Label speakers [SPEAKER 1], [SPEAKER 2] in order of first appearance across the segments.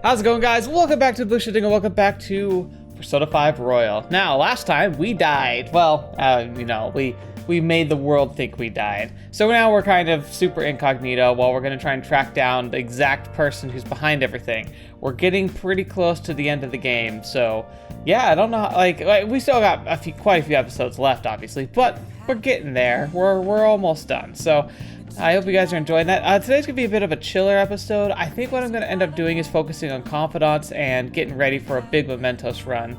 [SPEAKER 1] How's it going, guys? Welcome back to TheBlueShifting and welcome back to Persona 5 Royal. Now, last time we died. Well, we made the world think we died. So now we're kind of super incognito while we're going to try and track down the exact person who's behind everything. We're getting pretty close to the end of the game, so yeah, I don't know. Like we still got quite a few episodes left, obviously, but we're getting there. We're almost done. So I hope you guys are enjoying that. Today's gonna be a bit of a chiller episode. I think what I'm gonna end up doing is focusing on confidants and getting ready for a big Mementos run.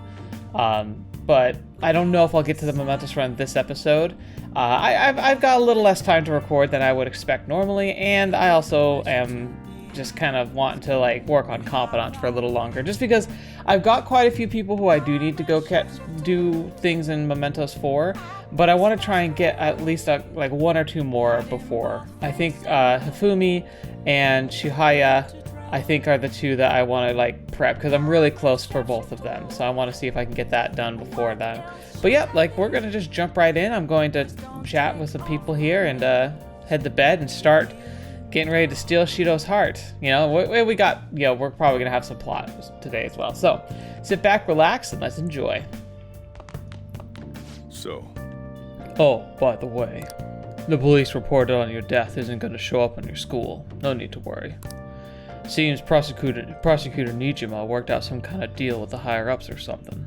[SPEAKER 1] But I don't know if I'll get to the Mementos run this episode. I've got a little less time to record than I would expect normally, and I also am just kind of wanting to like work on confidants for a little longer, just because I've got quite a few people who I do need to go do things in Mementos for, but I want to try and get at least like one or two more before. I think Hifumi and Shihaya, I think, are the two that I want to like prep, because I'm really close for both of them, so I want to see if I can get that done before then. But yeah, like we're gonna just jump right in. I'm going to chat with some people here and head to bed and start getting ready to steal Shido's heart. You know, we got, we're probably gonna have some plot today as well. So sit back, relax, and let's enjoy.
[SPEAKER 2] So.
[SPEAKER 1] Oh, by the way, the police reported on your death isn't gonna show up in your school. No need to worry. Seems Prosecutor Nijima worked out some kind of deal with the higher-ups or something.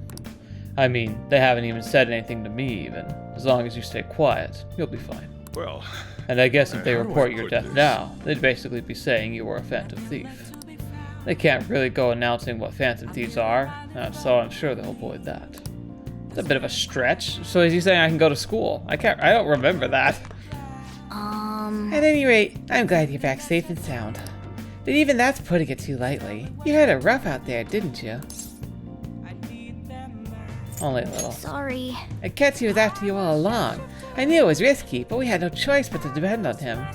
[SPEAKER 1] I mean, they haven't even said anything to me even. As long as you stay quiet, you'll be fine.
[SPEAKER 2] Well,
[SPEAKER 1] and I guess if they report your death now, they'd basically be saying you were a Phantom Thief. They can't really go announcing what Phantom Thieves are, so I'm sure they'll avoid that. It's a bit of a stretch. So is he saying I can go to school? I don't remember that. At any rate, I'm glad you're back safe and sound. But even that's putting it too lightly. You had it rough out there, didn't you? Only a little.
[SPEAKER 3] Sorry.
[SPEAKER 1] Akechi was after you all along. I knew it was risky, but we had no choice but to depend on him.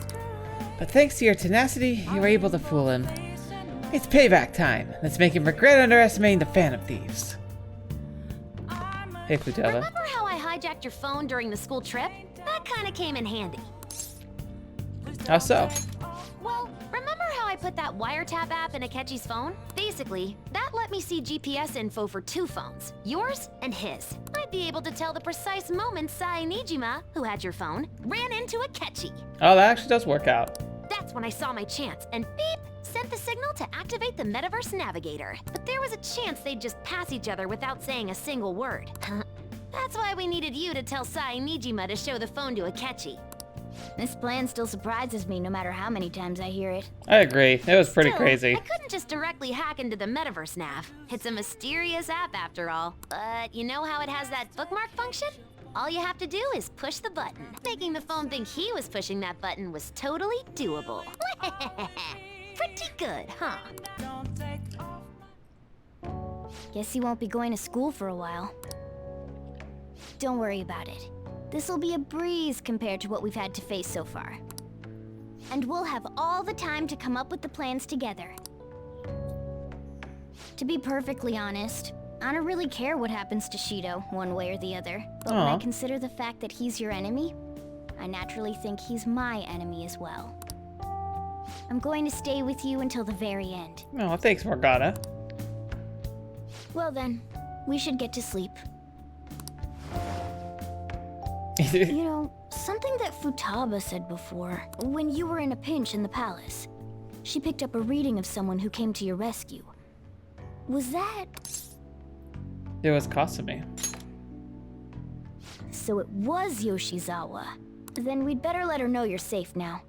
[SPEAKER 1] But thanks to your tenacity, you were able to fool him. It's payback time. Let's make him regret underestimating the Phantom Thieves. Hey, Futaba.
[SPEAKER 3] Remember how I hijacked your phone during the school trip? That kind of came in handy.
[SPEAKER 1] How so?
[SPEAKER 3] Well, remember how I put that wiretap app in Akechi's phone? Basically, that let me see GPS info for two phones, yours and his. I'd be able to tell the precise moment Sai Nijima, who had your phone, ran into Akechi.
[SPEAKER 1] Oh, that actually does work out.
[SPEAKER 3] That's when I saw my chance, and beep, sent the signal to activate the Metaverse Navigator. But there was a chance they'd just pass each other without saying a single word. That's why we needed you to tell Sai Nijima to show the phone to Akechi. This plan still surprises me no matter how many times I hear it.
[SPEAKER 1] I agree. It was pretty crazy.
[SPEAKER 3] I couldn't just directly hack into the Metaverse Nav. It's a mysterious app after all. But you know how it has that bookmark function? All you have to do is push the button. Making the phone think he was pushing that button was totally doable. Pretty good, huh? Guess you won't be going to school for a while. Don't worry about it. This'll be a breeze compared to what we've had to face so far. And we'll have all the time to come up with the plans together. To be perfectly honest, I don't really care what happens to Shido, one way or the other. But when I consider the fact that he's your enemy, I naturally think he's my enemy as well. I'm going to stay with you until the very end.
[SPEAKER 1] Oh, thanks, Morgana.
[SPEAKER 3] Well then, we should get to sleep. You know, something that Futaba said before, when you were in a pinch in the palace. She picked up a reading of someone who came to your rescue. Was that...
[SPEAKER 1] It was Kasumi.
[SPEAKER 3] So it was Yoshizawa. Then we'd better let her know you're safe now.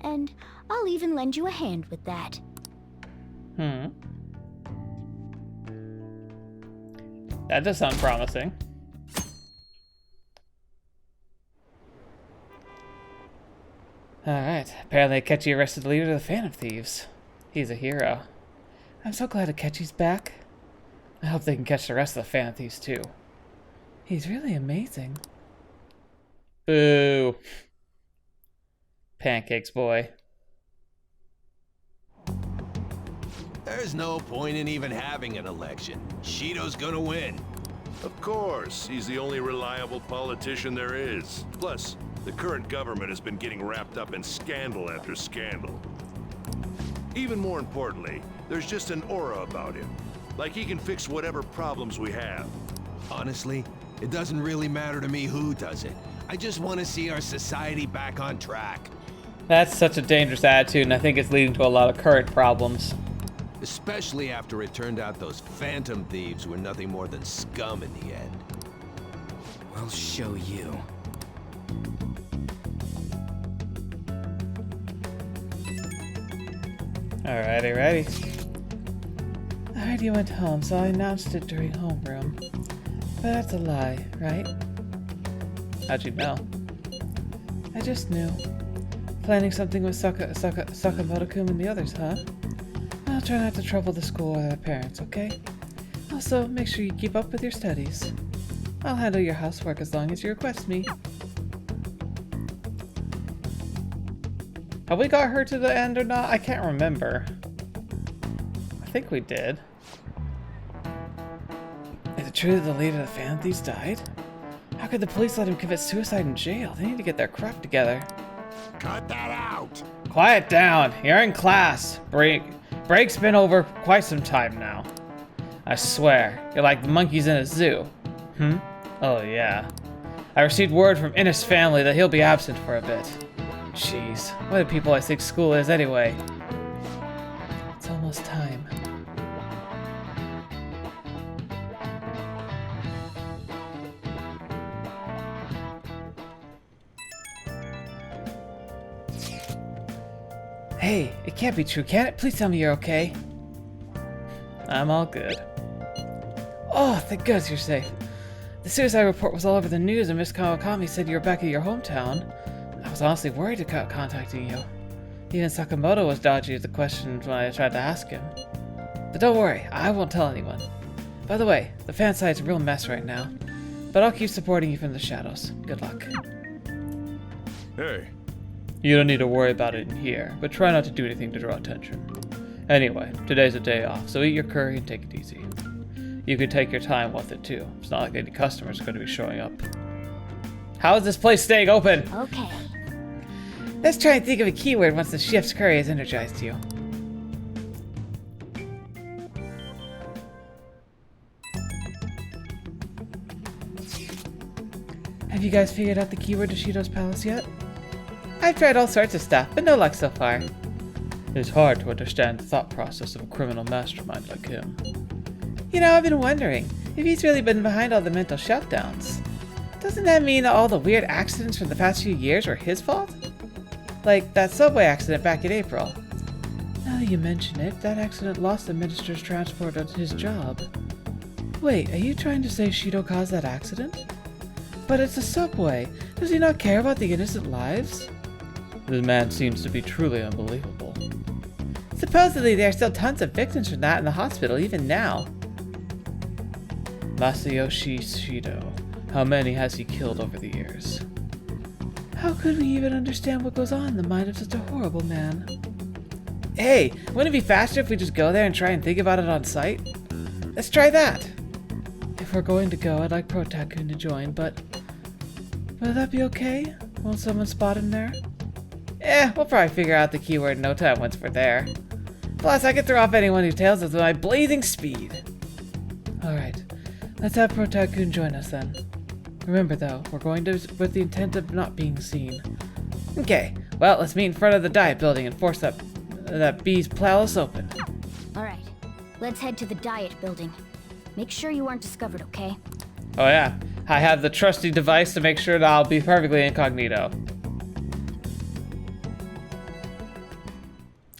[SPEAKER 3] And I'll even lend you a hand with that.
[SPEAKER 1] That does sound promising. Alright, apparently Akechi arrested the leader of the Phantom Thieves. He's a hero. I'm so glad Akechi's back. I hope they can catch the rest of the Phantom Thieves too. He's really amazing. Boo. Pancakes boy.
[SPEAKER 4] There's no point in even having an election. Shido's gonna win.
[SPEAKER 2] Of course, he's the only reliable politician there is. Plus, the current government has been getting wrapped up in scandal after scandal. Even more importantly, there's just an aura about him. Like he can fix whatever problems we have.
[SPEAKER 4] Honestly, it doesn't really matter to me who does it. I just want to see our society back on track.
[SPEAKER 1] That's such a dangerous attitude, and I think it's leading to a lot of current problems.
[SPEAKER 4] Especially after it turned out those Phantom Thieves were nothing more than scum in the end.
[SPEAKER 5] We'll show you.
[SPEAKER 1] Alrighty, ready. I heard you went home, so I announced it during homeroom. But that's a lie, right? How'd you know? I just knew. Planning something with Sakamoto-kun and the others, huh? I'll try not to trouble the school or their parents, okay? Also, make sure you keep up with your studies. I'll handle your housework as long as you request me. Have we got her to the end or not? I can't remember. I think we did. Is it true that the leader of the Phantom Thieves died? How could the police let him commit suicide in jail? They need to get their crap together.
[SPEAKER 4] Cut that out!
[SPEAKER 1] Quiet down. You're in class. Break's been over quite some time now. I swear, you're like the monkeys in a zoo. Oh yeah. I received word from Innes' family that he'll be absent for a bit. Jeez, what do people always think school is anyway? It's almost time. Hey, it can't be true, can it? Please tell me you're okay. I'm all good. Oh, thank goodness you're safe. The suicide report was all over the news and Miss Kawakami said you were back at your hometown. I was honestly worried about contacting you. Even Sakamoto was dodgy with the questions when I tried to ask him. But don't worry, I won't tell anyone. By the way, the fan site's a real mess right now. But I'll keep supporting you from the shadows. Good luck.
[SPEAKER 2] Hey.
[SPEAKER 1] You don't need to worry about it in here, but try not to do anything to draw attention. Anyway, today's a day off, so eat your curry and take it easy. You can take your time with it too. It's not like any customers are going to be showing up. How is this place staying open?
[SPEAKER 3] Okay.
[SPEAKER 1] Let's try and think of a keyword once the chef's curry has energized you. Have you guys figured out the keyword to Shido's palace yet? I've tried all sorts of stuff, but no luck so far. It's hard to understand the thought process of a criminal mastermind like him. You know, I've been wondering if he's really been behind all the mental shutdowns. Doesn't that mean that all the weird accidents from the past few years were his fault? Like that subway accident back in April. Now that you mention it, that accident lost the minister's transport of his job. Wait, are you trying to say Shido caused that accident? But it's a subway. Does he not care about the innocent lives? This man seems to be truly unbelievable. Supposedly there are still tons of victims from that in the hospital even now. Masayoshi Shido. How many has he killed over the years? How could we even understand what goes on in the mind of such a horrible man? Hey, wouldn't it be faster if we just go there and try and think about it on site? Let's try that! If we're going to go, I'd like Protakun to join, but... will that be okay? Won't someone spot him there? We'll probably figure out the keyword in no time once we're there. Plus, I can throw off anyone who tails us with my blazing speed. Alright, let's have Protakun join us then. Remember though, we're going to with the intent of not being seen. Okay, well, let's meet in front of the diet building and force that bee's palace open.
[SPEAKER 3] Alright, let's head to the diet building. Make sure you aren't discovered, okay?
[SPEAKER 1] Oh yeah, I have the trusty device to make sure that I'll be perfectly incognito.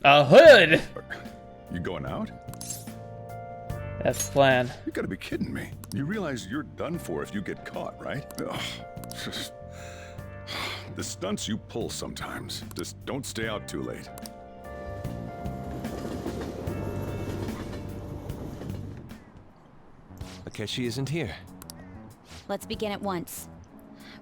[SPEAKER 1] A hood!
[SPEAKER 6] You going out?
[SPEAKER 1] That's the plan.
[SPEAKER 6] You gotta be kidding me. You realize you're done for if you get caught, right? Ugh. The stunts you pull sometimes. Just don't stay out too late.
[SPEAKER 4] Akechi isn't here.
[SPEAKER 3] Let's begin at once.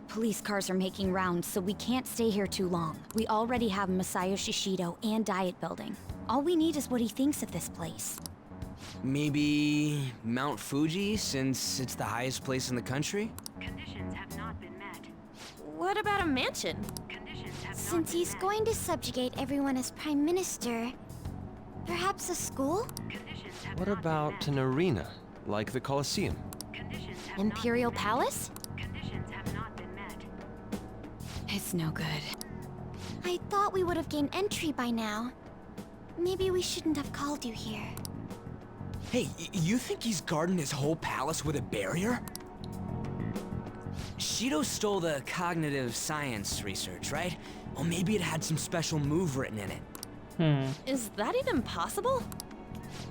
[SPEAKER 3] Police cars are making rounds, so we can't stay here too long. We already have Masayoshi Shido and Diet Building. All we need is what he thinks of this place.
[SPEAKER 5] Maybe Mount Fuji, since it's the highest place in the country?
[SPEAKER 7] Conditions have not been met.
[SPEAKER 3] What about a mansion?
[SPEAKER 7] Conditions have
[SPEAKER 3] Since he's going to subjugate everyone as Prime Minister, Perhaps a school?
[SPEAKER 7] Conditions have
[SPEAKER 8] What
[SPEAKER 7] not
[SPEAKER 8] about
[SPEAKER 7] been
[SPEAKER 8] an arena, like the Colosseum?
[SPEAKER 7] met. Conditions have
[SPEAKER 3] Imperial Palace?
[SPEAKER 7] Conditions have not been met.
[SPEAKER 3] It's no good. I thought we would have gained entry by now. Maybe we shouldn't have called you here.
[SPEAKER 5] Hey, you think he's guarding his whole palace with a barrier? Shido stole the cognitive science research, right? Well, maybe it had some special move written in it.
[SPEAKER 3] Is that even possible?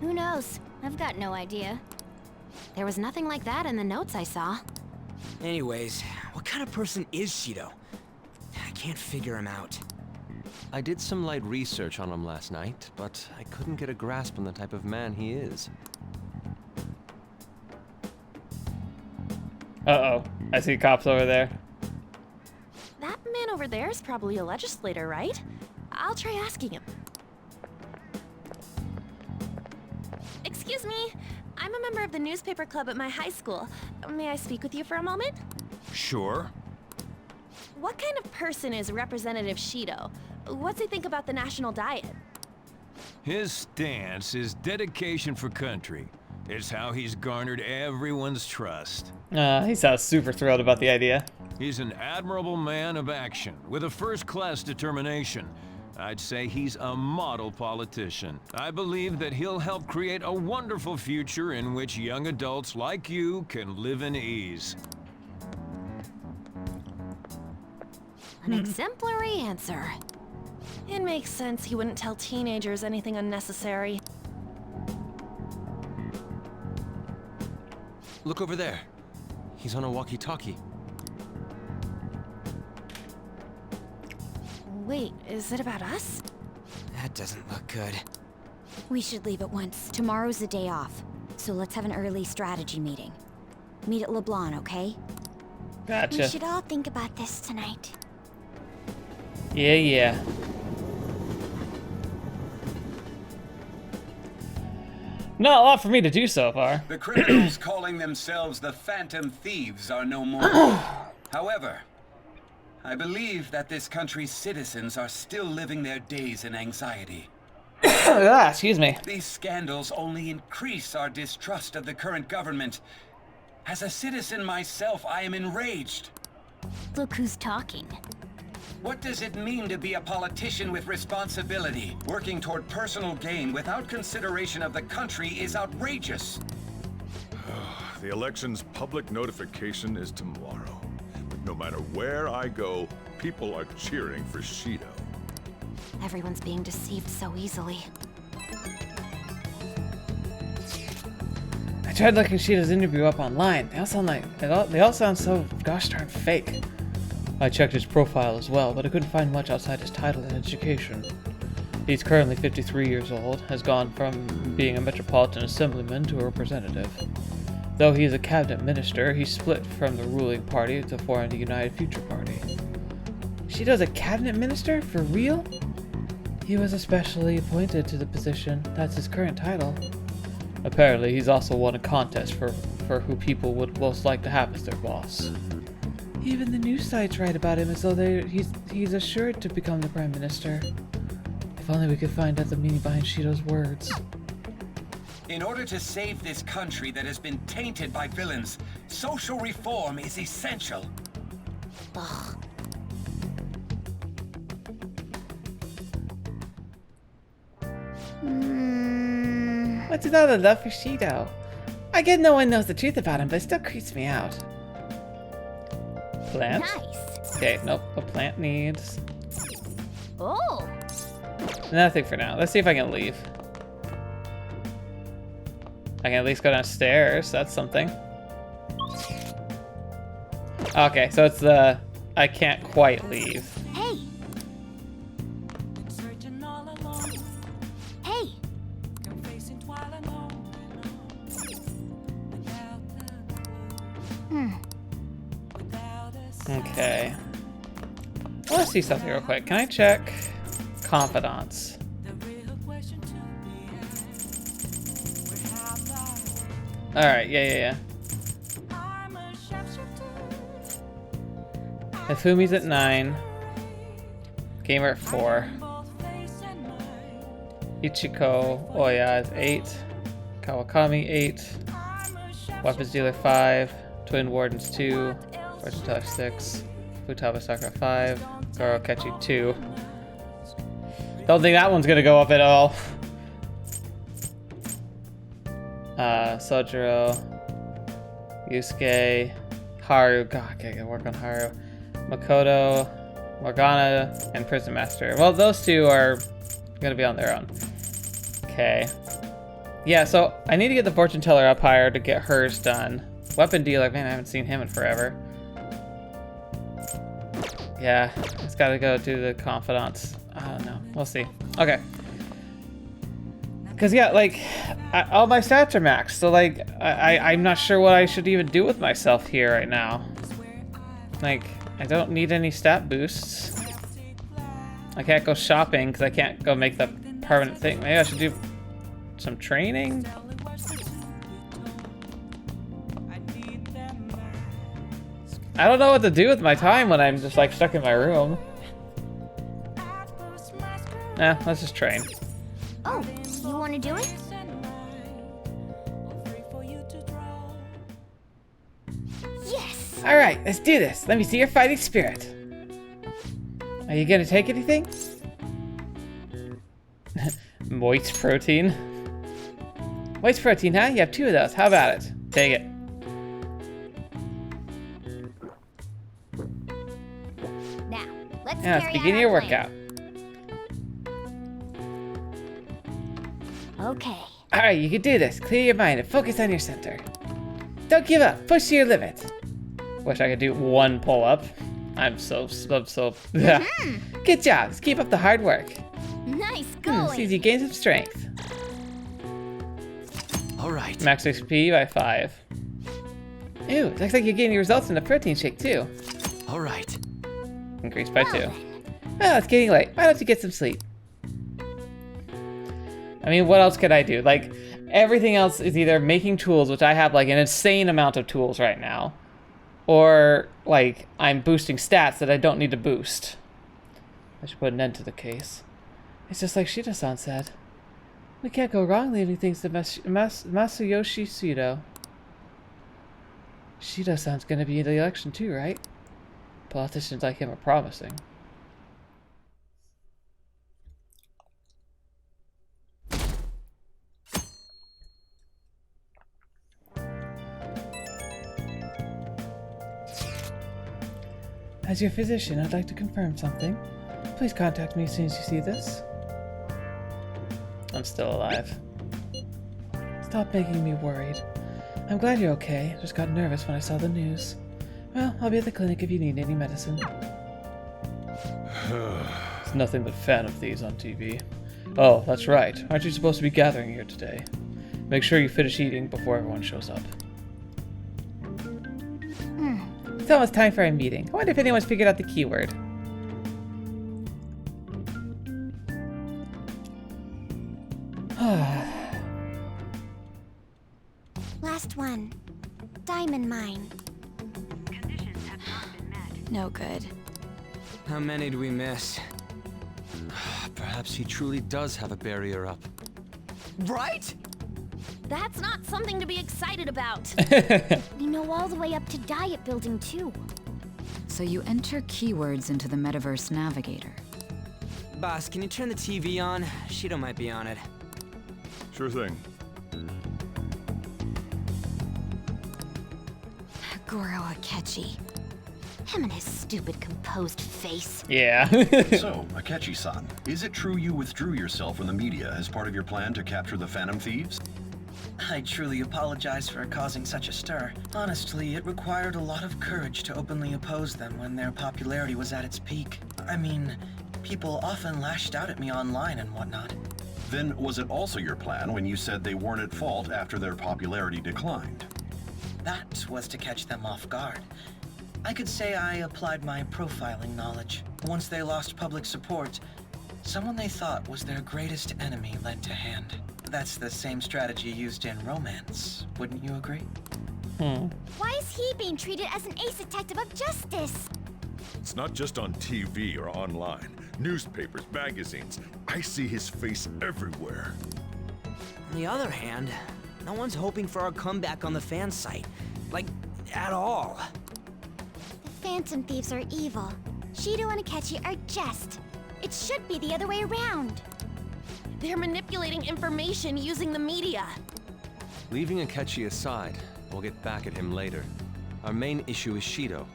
[SPEAKER 3] Who knows? I've got no idea. There was nothing like that in the notes I saw.
[SPEAKER 5] Anyways, what kind of person is Shido? I can't figure him out.
[SPEAKER 8] I did some light research on him last night, but I couldn't get a grasp on the type of man he is.
[SPEAKER 1] Uh-oh. I see cops over there.
[SPEAKER 3] That man over there is probably a legislator, right? I'll try asking him. Excuse me. I'm a member of the newspaper club at my high school. May I speak with you for a moment?
[SPEAKER 6] Sure.
[SPEAKER 3] What kind of person is Representative Shido? What's he think about the national diet?
[SPEAKER 9] His stance is dedication for country. It's how he's garnered everyone's trust.
[SPEAKER 1] He sounds super thrilled about the idea.
[SPEAKER 9] He's an admirable man of action, with a first-class determination. I'd say he's a model politician. I believe that he'll help create a wonderful future in which young adults like you can live in ease.
[SPEAKER 3] An exemplary answer. It makes sense he wouldn't tell teenagers anything unnecessary.
[SPEAKER 8] Look over there. He's on a walkie-talkie.
[SPEAKER 3] Wait, is it about us?
[SPEAKER 5] That doesn't look good.
[SPEAKER 10] We should leave at once. Tomorrow's the day off, so let's have an early strategy meeting. Meet at LeBlanc, okay?
[SPEAKER 1] Gotcha.
[SPEAKER 10] We should all think about this tonight.
[SPEAKER 1] Yeah. Not a lot for me to do so far.
[SPEAKER 11] The criminals calling themselves the Phantom Thieves are no more. However, I believe that this country's citizens are still living their days in anxiety.
[SPEAKER 1] Excuse me.
[SPEAKER 11] These scandals only increase our distrust of the current government. As a citizen myself, I am enraged.
[SPEAKER 10] Look who's talking.
[SPEAKER 11] What does it mean to be a politician with responsibility? Working toward personal gain without consideration of the country is outrageous.
[SPEAKER 6] The election's public notification is tomorrow. But no matter where I go, people are cheering for Shido.
[SPEAKER 3] Everyone's being deceived so easily.
[SPEAKER 1] I tried looking Shido's interview up online. They all sound so gosh darn fake. I checked his profile as well, but I couldn't find much outside his title and education. He's currently 53 years old, has gone from being a metropolitan assemblyman to a representative. Though he is a cabinet minister, he split from the ruling party to form the United Future Party. Shido's a cabinet minister? For real? He was especially appointed to the position. That's his current title. Apparently, he's also won a contest for who people would most like to have as their boss. Even the news sites write about him as though he's assured to become the Prime Minister. If only we could find out the meaning behind Shido's words.
[SPEAKER 11] In order to save this country that has been tainted by villains, social reform is essential.
[SPEAKER 10] Ugh.
[SPEAKER 1] What's with all the love for Shido? I get no one knows the truth about him, but it still creeps me out. Plant?
[SPEAKER 10] Nice.
[SPEAKER 1] Okay, nope. A plant needs
[SPEAKER 3] Oh!
[SPEAKER 1] nothing for now. Let's see if I can leave. I can at least go downstairs. That's something. Okay, so it's the I can't quite leave.
[SPEAKER 10] Hey! Hey!
[SPEAKER 1] Okay. I want to see something real quick. Can I check confidants? Alright, yeah. Ifumi's at 9. Gamer at 4. Ichiko Oya is 8. Kawakami 8. Weapons dealer 5. Twin Wardens 2. Fortune teller 6. Futaba Sakura 5. Goro Akechi 2. Don't think that one's gonna go up at all. Sojiro, Yusuke, Haru. God, I gotta work on Haru. Makoto, Morgana, and Prison Master. Well, those two are gonna be on their own. Okay. Yeah, so I need to get the fortune teller up higher to get hers done. Weapon dealer, man, I haven't seen him in forever. Yeah, it's gotta go do the confidants. I don't know. We'll see. Okay. Because, yeah, like, all my stats are maxed, so, like, I'm not sure what I should even do with myself here right now. Like, I don't need any stat boosts. I can't go shopping because I can't go make the permanent thing. Maybe I should do some training? I don't know what to do with my time when I'm just, like, stuck in my room. Nah, let's just train.
[SPEAKER 3] Oh, you want to do it? Yes!
[SPEAKER 1] Alright, let's do this. Let me see your fighting spirit. Are you gonna take anything? Moist protein. Moist protein, huh? You have 2 of those. How about it? Take it.
[SPEAKER 3] Now, let's
[SPEAKER 1] Now, let's begin your workout.
[SPEAKER 3] Okay.
[SPEAKER 1] Alright, you can do this. Clear your mind and focus on your center. Don't give up. Push to your limit. Wish I could do 1 pull-up. I'm so Good job. Let's keep up the hard work.
[SPEAKER 3] Nice going.
[SPEAKER 1] Sees you gain some strength.
[SPEAKER 8] Alright.
[SPEAKER 1] Max XP by 5. Ooh, looks like you're getting results in the protein shake too.
[SPEAKER 8] Alright.
[SPEAKER 1] Increased by 2. Well, it's getting late. Why don't you get some sleep? I mean, what else could I do? Like, everything else is either making tools, which I have like an insane amount of tools right now, or like I'm boosting stats that I don't need to boost. I should put an end to the case. It's just like Shido-san said. We can't go wrong leaving things to Masayoshi Shido. Shido-san's gonna be in the election too, right? Politicians like him are promising. As your physician, I'd like to confirm something. Please contact me as soon as you see this. I'm still alive. Stop making me worried. I'm glad you're okay. Just got nervous when I saw the news. Well, I'll be at the clinic if you need any medicine. It's nothing but Phantom Thieves on TV. Oh, that's right. Aren't you supposed to be gathering here today? Make sure you finish eating before everyone shows up. It's almost time for a meeting. I wonder if anyone's figured out the keyword.
[SPEAKER 10] Last one. Diamond mine.
[SPEAKER 7] Conditions have not been met.
[SPEAKER 10] No good.
[SPEAKER 5] How many do we miss?
[SPEAKER 8] Perhaps he truly does have a barrier up.
[SPEAKER 5] Right?
[SPEAKER 3] That's not something to be excited about. We know all the way up to Diet Building too.
[SPEAKER 12] So you enter keywords into the Metaverse Navigator.
[SPEAKER 5] Boss, can you turn the TV on? Shido might be on it.
[SPEAKER 6] Sure thing.
[SPEAKER 10] Goro Akechi.
[SPEAKER 3] Him and his stupid composed face.
[SPEAKER 1] Yeah.
[SPEAKER 13] So, Akechi-san, is it true you withdrew yourself from the media as part of your plan to capture the Phantom Thieves?
[SPEAKER 14] I truly apologize for causing such a stir. Honestly, it required a lot of courage to openly oppose them when their popularity was at its peak. I mean, people often lashed out at me online and whatnot.
[SPEAKER 13] Then was it also your plan when you said they weren't at fault after their popularity declined?
[SPEAKER 14] That was to catch them off guard. I could say I applied my profiling knowledge. Once they lost public support, someone they thought was their greatest enemy led to hand. That's the same strategy used in romance, wouldn't you agree?
[SPEAKER 3] Why is he being treated as an ace detective of justice?
[SPEAKER 6] It's not just on TV or online. Newspapers, magazines. I see his face everywhere.
[SPEAKER 5] On the other hand, no one's hoping for our comeback on the fan site. Like, at all.
[SPEAKER 10] The Phantom Thieves are evil. Shido and Akechi are just. It should be the other way around.
[SPEAKER 3] They're manipulating information using the media.
[SPEAKER 8] Leaving Akechi aside, we'll get back at him later. Our main issue is Shido.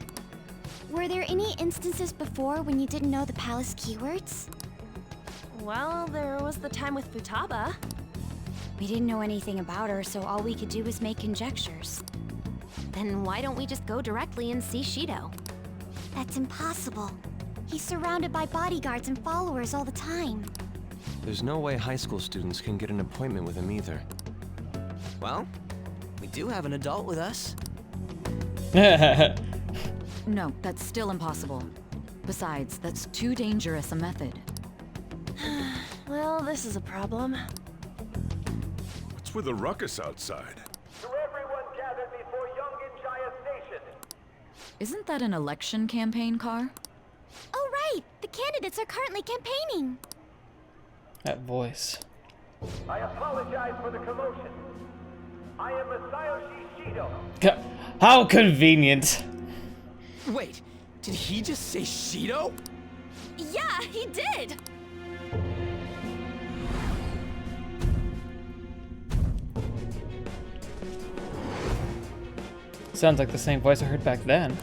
[SPEAKER 10] Were there any instances before when you didn't know the palace keywords?
[SPEAKER 3] Well, there was the time with Futaba.
[SPEAKER 10] We didn't know anything about her, so all we could do was make conjectures.
[SPEAKER 3] Then why don't we just go directly and see Shido?
[SPEAKER 10] That's impossible. He's surrounded by bodyguards and followers all the time.
[SPEAKER 8] There's no way high school students can get an appointment with him either.
[SPEAKER 5] Well, we do have an adult with us.
[SPEAKER 12] No, that's still impossible. Besides, that's too dangerous a method.
[SPEAKER 3] Well, this is a problem.
[SPEAKER 6] What's with the ruckus outside?
[SPEAKER 15] To everyone gathered before Yongin Jaya Station.
[SPEAKER 12] Isn't that an election campaign car?
[SPEAKER 10] Oh right! The candidates are currently campaigning!
[SPEAKER 1] That voice.
[SPEAKER 15] I apologize for the commotion. I am Masayoshi Shido.
[SPEAKER 1] How convenient.
[SPEAKER 5] Wait, did he just say Shido?
[SPEAKER 3] Yeah, he did!
[SPEAKER 1] Sounds like the same voice I heard back then.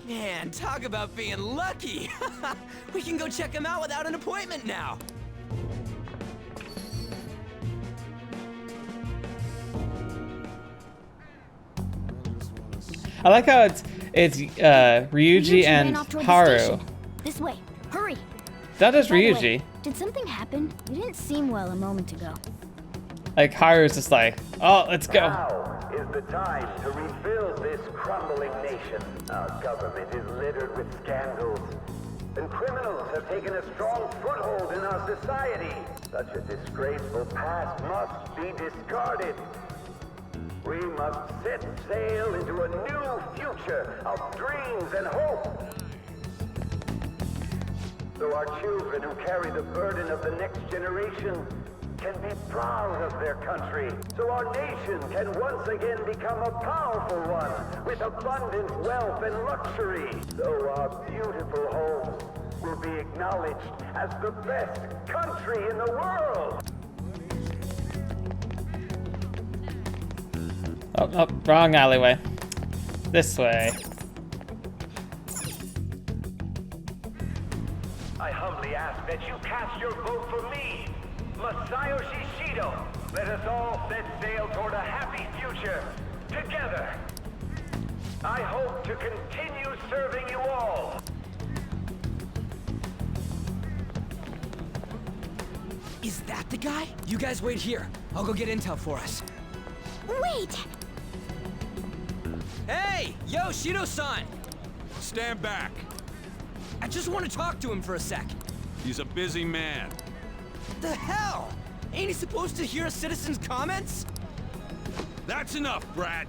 [SPEAKER 5] Man, talk about being lucky! We can go check him out without an appointment now!
[SPEAKER 1] I like how it's Ryuji and Haru.
[SPEAKER 10] This way, hurry!
[SPEAKER 1] That is
[SPEAKER 10] By the way,
[SPEAKER 1] Ryuji.
[SPEAKER 10] did something happen? You didn't seem well a moment ago.
[SPEAKER 1] Like Haru's just like, oh, let's go.
[SPEAKER 15] Now is the time to rebuild this crumbling nation. Our government is littered with scandals, and criminals have taken a strong foothold in our society. Such a disgraceful past must be discarded. We must set sail into a new future of dreams and hope. So our children who carry the burden of the next generation can be proud of their country. So our nation can once again become a powerful one with abundant wealth and luxury. So our beautiful home will be acknowledged as the best country in the world.
[SPEAKER 1] Oh, wrong alleyway. This way.
[SPEAKER 15] I humbly ask that you cast your vote for me, Masayoshi Shido. Let us all set sail toward a happy future, together. I hope to continue serving you all.
[SPEAKER 5] Is that the guy? You guys wait here. I'll go get intel for us.
[SPEAKER 10] Wait!
[SPEAKER 5] Hey! Yo, Shido-san!
[SPEAKER 9] Stand back.
[SPEAKER 5] I just want to talk to him for a sec.
[SPEAKER 9] He's a busy man.
[SPEAKER 5] The hell? Ain't he supposed to hear a citizen's comments?
[SPEAKER 9] That's enough, Brad.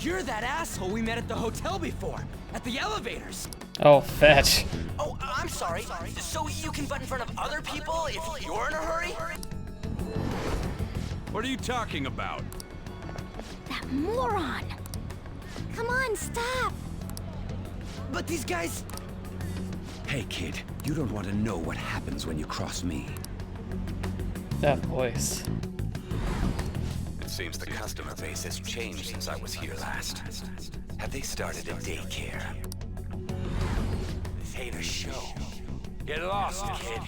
[SPEAKER 5] You're that asshole we met at the hotel before, at the elevators.
[SPEAKER 1] Oh, fetch.
[SPEAKER 5] Oh, I'm sorry. So you can butt in front of other people if you're in a hurry?
[SPEAKER 9] What are you talking about?
[SPEAKER 10] That moron! Come on, stop!
[SPEAKER 5] But these guys...
[SPEAKER 11] Hey, kid, you don't want to know what happens when you cross me.
[SPEAKER 1] That voice.
[SPEAKER 11] It seems the customer base has changed since I was here last. Have they started a daycare? This ain't a show.
[SPEAKER 9] Get lost, kid.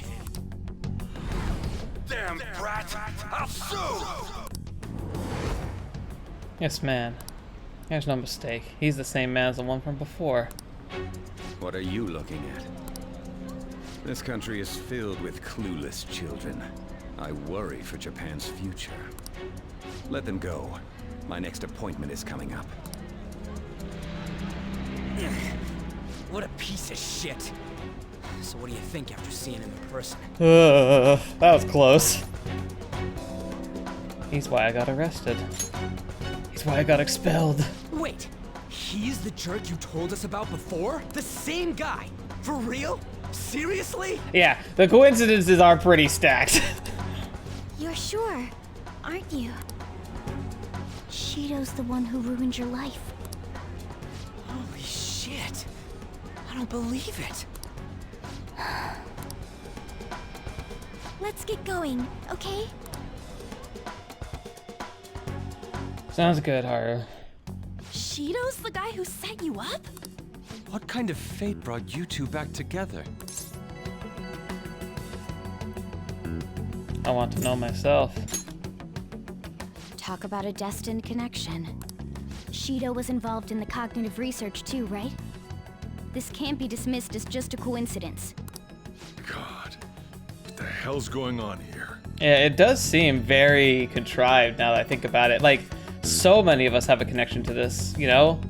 [SPEAKER 11] Damn brat! I'll sue!
[SPEAKER 1] Yes, man. There's no mistake. He's the same man as the one from before.
[SPEAKER 11] What are you looking at? This country is filled with clueless children. I worry for Japan's future. Let them go. My next appointment is coming up.
[SPEAKER 5] What a piece of shit. So what do you think after seeing him in person?
[SPEAKER 1] That was close. He's why I got arrested. He's why I got expelled.
[SPEAKER 5] Wait, he's the jerk you told us about before? The same guy! For real? Seriously?
[SPEAKER 1] Yeah, the coincidences are pretty stacked.
[SPEAKER 10] You're sure, aren't you? Shido's the one who ruined your life.
[SPEAKER 5] Holy shit. I don't believe it.
[SPEAKER 10] Let's get going, okay?
[SPEAKER 1] Sounds good, Haru.
[SPEAKER 3] Shido's the guy who set you up?
[SPEAKER 8] What kind of fate brought you two back together?
[SPEAKER 1] I want to know myself.
[SPEAKER 10] Talk about a destined connection. Shido was involved in the cognitive research too, right? This can't be dismissed as just a coincidence.
[SPEAKER 6] God, what the hell's going on here?
[SPEAKER 1] Yeah, it does seem very contrived now that I think about it. Like, so many of us have a connection to this, you know?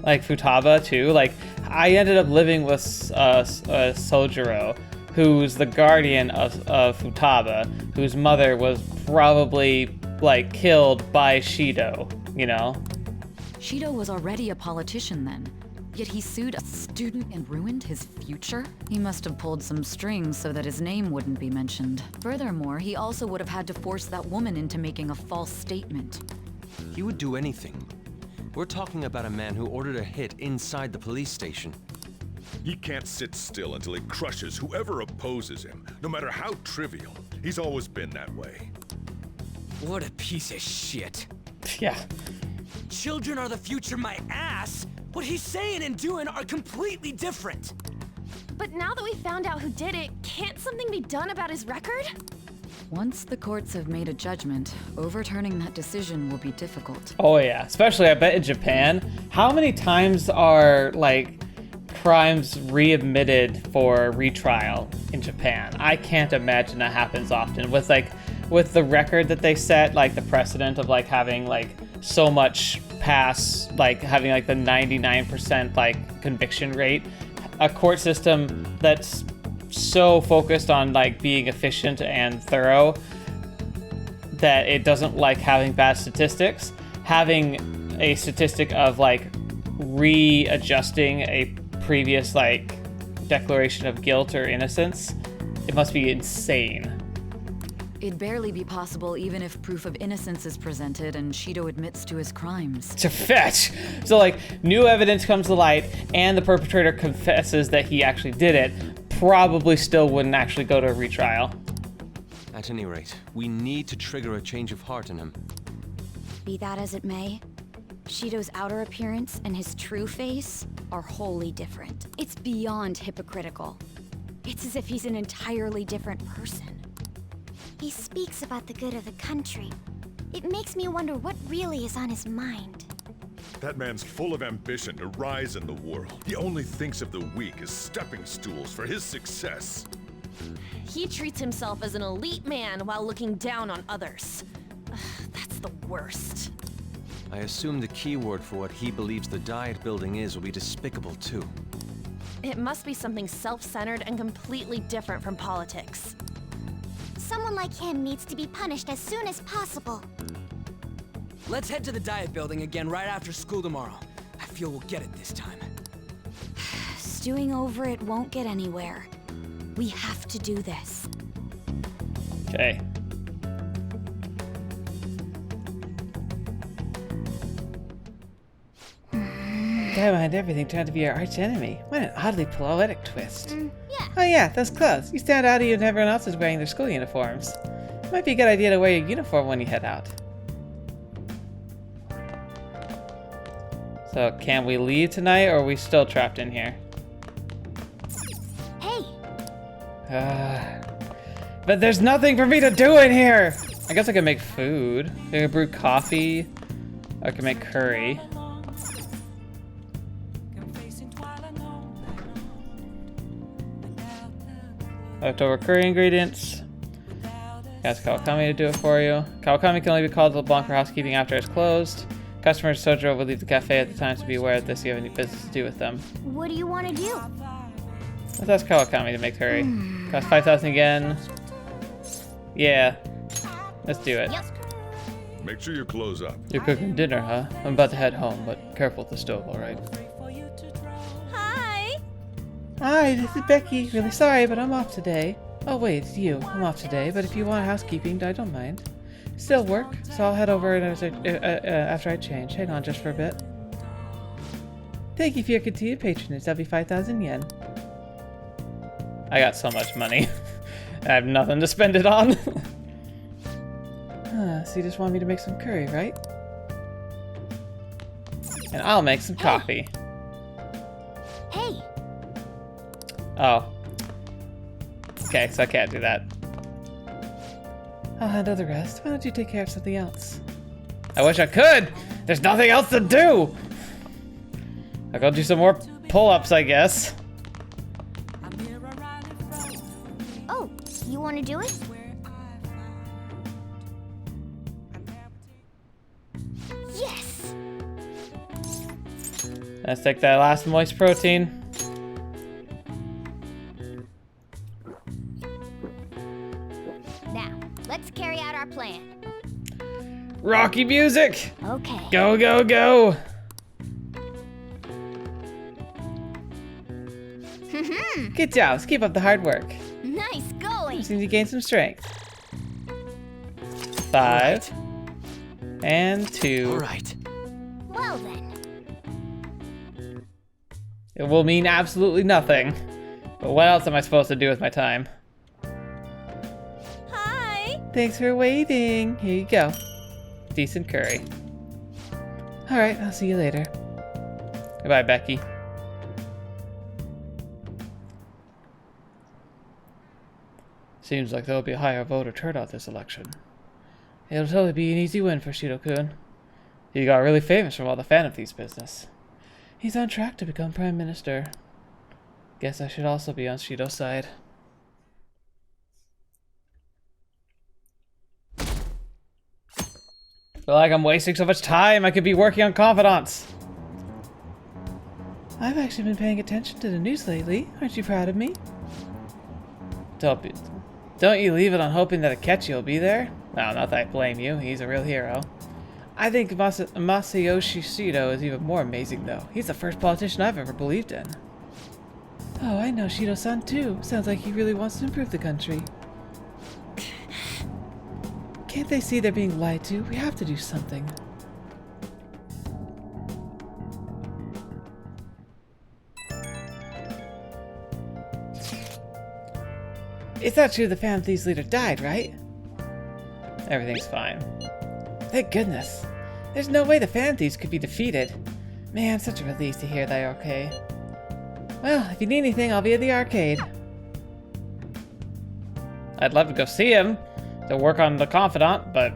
[SPEAKER 1] Like Futaba too. Like, I ended up living with Sojiro, who's the guardian of Futaba, whose mother was probably like killed by Shido, you know?
[SPEAKER 12] Shido was already a politician then, yet he sued a student and ruined his future? He must have pulled some strings so that his name wouldn't be mentioned. Furthermore, he also would have had to force that woman into making a false statement.
[SPEAKER 8] He would do anything. We're talking about a man who ordered a hit inside the police station.
[SPEAKER 6] He can't sit still until he crushes whoever opposes him, no matter how trivial. He's always been that way.
[SPEAKER 5] What a piece of shit.
[SPEAKER 1] Yeah.
[SPEAKER 5] Children are the future, my ass. What he's saying and doing are completely different.
[SPEAKER 3] But now that we found out who did it, can't something be done about his record?
[SPEAKER 12] Once the courts have made a judgment, overturning that decision will be difficult.
[SPEAKER 1] Oh yeah, especially I bet in Japan. How many times are like crimes readmitted for retrial in Japan? I can't imagine that happens often. With the record that they set, like the precedent of like having like so much pass, like having like the 99% like conviction rate, a court system that's so focused on like being efficient and thorough that it doesn't like having bad statistics. Having a statistic of like readjusting a previous like declaration of guilt or innocence, it must be insane.
[SPEAKER 12] It'd barely be possible even if proof of innocence is presented and Shido admits to his crimes.
[SPEAKER 1] To fetch! So like, new evidence comes to light and the perpetrator confesses that he actually did it, probably still wouldn't actually go to a retrial.
[SPEAKER 8] At any rate, we need to trigger a change of heart in him.
[SPEAKER 10] Be that as it may, Shido's outer appearance and his true face are wholly different. It's beyond hypocritical. It's as if he's an entirely different person. He speaks about the good of the country. It makes me wonder what really is on his mind.
[SPEAKER 6] That man's full of ambition to rise in the world. He only thinks of the weak as stepping stools for his success.
[SPEAKER 3] He treats himself as an elite man while looking down on others. Ugh, that's the worst.
[SPEAKER 8] I assume the key word for what he believes the diet building is will be despicable too.
[SPEAKER 3] It must be something self-centered and completely different from politics.
[SPEAKER 10] Someone like him needs to be punished as soon as possible.
[SPEAKER 5] Let's head to the diet building again right after school tomorrow. I feel we'll get it this time.
[SPEAKER 10] Stewing over it won't get anywhere. We have to do this.
[SPEAKER 1] Okay. Guy behind everything turned to be our arch enemy. What an oddly poetic twist.
[SPEAKER 10] Yeah.
[SPEAKER 1] Oh yeah, those clothes. You stand out even if everyone else is wearing their school uniforms. Might be a good idea to wear your uniform when you head out. So, can we leave tonight, or are we still trapped in here?
[SPEAKER 10] Hey!
[SPEAKER 1] But there's nothing for me to do in here! I guess I can make food. I can brew coffee. Or I can make curry. Leftover curry ingredients. Ask Kawakami to do it for you. Kawakami can only be called to LeBlanc for housekeeping after it's closed. Customers Sojiro will leave the cafe at the time, to be aware of this if you have any business to do with them.
[SPEAKER 10] What do you want to do?
[SPEAKER 1] Let's ask Kawakami to make curry. Cost 5,000 again. Yeah. Let's do it.
[SPEAKER 6] Make sure you close up.
[SPEAKER 1] You're cooking dinner, huh? I'm about to head home, but careful with the stove, alright?
[SPEAKER 3] Hi!
[SPEAKER 1] Hi, this is Becky. Really sorry, but I'm off today. Oh wait, it's you. I'm off today, but if you want housekeeping, I don't mind. Still work, so I'll head over after I change. Hang on just for a bit. Thank you for your continued patronage. That'll be 5,000 yen. I got so much money. I have nothing to spend it on. So you just want me to make some curry, right? And I'll make some coffee.
[SPEAKER 3] Hey!
[SPEAKER 1] Oh. Okay, so I can't do that. I'll handle the rest. Why don't you take care of something else? I wish I could! There's nothing else to do! I'll go do some more pull-ups, I guess.
[SPEAKER 3] Oh, you want to do it? Yes!
[SPEAKER 1] Let's take that last moist protein.
[SPEAKER 3] Now, let's carry out our plan.
[SPEAKER 1] Rocky music!
[SPEAKER 3] Okay.
[SPEAKER 1] Go, go, go! Good job. Let's keep up the hard work.
[SPEAKER 3] Nice going.
[SPEAKER 1] Seems you gain some strength. 5 and 2.
[SPEAKER 5] All right.
[SPEAKER 3] Well then.
[SPEAKER 1] It will mean absolutely nothing. But what else am I supposed to do with my time?
[SPEAKER 3] Hi.
[SPEAKER 1] Thanks for waiting. Here you go. Decent curry. Alright, I'll see you later. Goodbye, Becky. Seems like there'll be a higher voter turnout this election. It'll totally be an easy win for Shido-kun. He got really famous from all the Phantom Thieves business. He's on track to become Prime Minister. Guess I should also be on Shido's side. Feel like I'm wasting so much time. I could be working on confidants. I've actually been paying attention to the news lately. Aren't you proud of me? Don't you leave it on hoping that Akechi will be there? No, not that I blame you. He's a real hero. I think Masayoshi Shido is even more amazing, though. He's the first politician I've ever believed in. Oh, I know Shido-san, too. Sounds like he really wants to improve the country. Can't they see they're being lied to? We have to do something. It's not true the Phantom Thieves leader died, right? Everything's fine. Thank goodness. There's no way the Phantom Thieves could be defeated. Man, such a relief to hear they're okay. Well, if you need anything, I'll be at the arcade. I'd love to go see him to work on the confidant, but...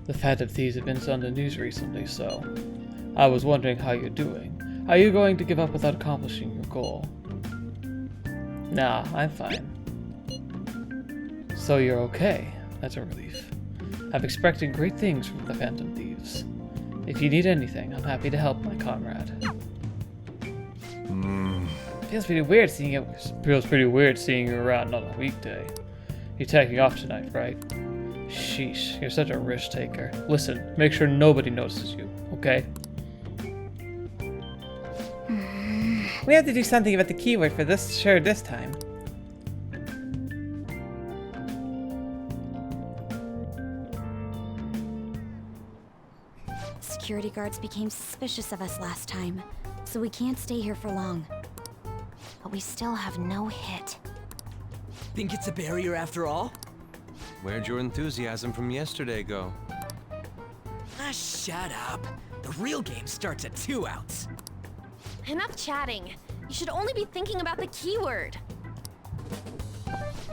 [SPEAKER 1] The Phantom Thieves have been on the news recently, so... I was wondering how you're doing. Are you going to give up without accomplishing your goal? Nah, I'm fine. So you're okay. That's a relief. I'm expecting great things from the Phantom Thieves. If you need anything, I'm happy to help my comrade. Feels pretty weird seeing you around on a weekday. You're taking off tonight, right? Sheesh, you're such a risk taker. Listen, make sure nobody notices you, okay? We have to do something about the keyword for this this time.
[SPEAKER 10] Security guards became suspicious of us last time, so we can't stay here for long. But we still have no hit.
[SPEAKER 5] Think it's a barrier after all?
[SPEAKER 8] Where'd your enthusiasm from yesterday go?
[SPEAKER 5] Ah, shut up. The real game starts at 2 outs.
[SPEAKER 3] Enough chatting. You should only be thinking about the keyword.